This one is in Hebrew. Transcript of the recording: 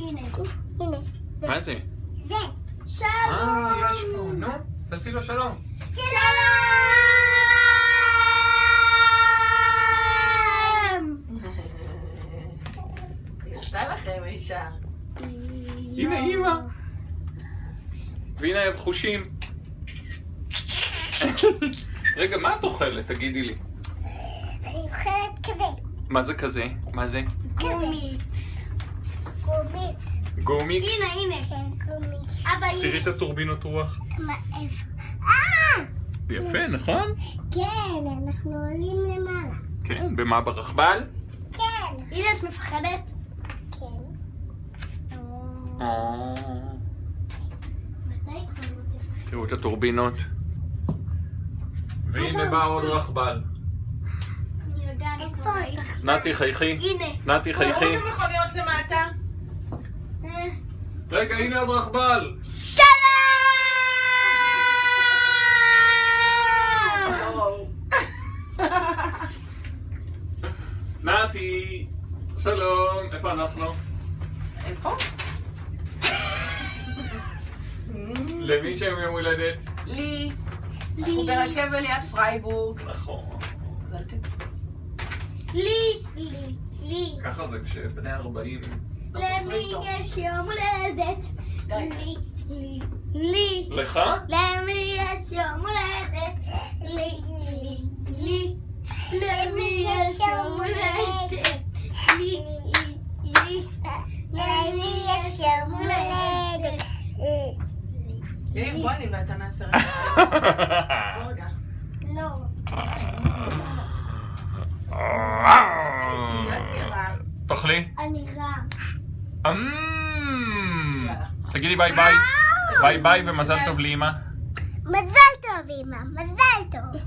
הנה. מה זה? זה. שלום. יש פה, נו, תעשי לו שלום. שלום. היא עשתה לכם אישה. הנה אימא. והנה הבחושים. רגע, מה את אוכלת? תגידי לי. אני אוכלת כזה. מה זה כזה? מה זה? גומית. גומיקס? הנה. כן, גומית. אבא, הנה. תראי את הטורבינות רוח. מה, איפה? יפה, נכון? כן, אנחנו עולים למעלה. כן, במה ברכבל? כן. הנה, את מפחדת? כן. מתי כבר לא תפחד? תראו את הטורבינות. והנה בא עוד רכבל. אני יודעת. איפה? נתי חייכי. הנה. נתי חייכי. תראו את המכוניות למטה. רגע, הנה עוד רכבל. שלום! נתי, שלום, איפה אנחנו? איפה? למי שם יום הולדת? לי. אנחנו ברכבל ליד פרייבורג. נכון. אז אל תדעו. לי. ככה זה כשבני 40. למי יש יום הולדת? לי. לך? למי יש יום הולדת? לי. למי יש יום הולדת? לי. למי יש יום הולדת? יאיר, בוא אני ואתה נעשה רגע. בוא רגע. לא. אל תהיה רע. תאכלי. אני רע. תגידי ביי ביי. ביי ביי ומזל טוב לאמא. מזל טוב, אמא. מזל טוב.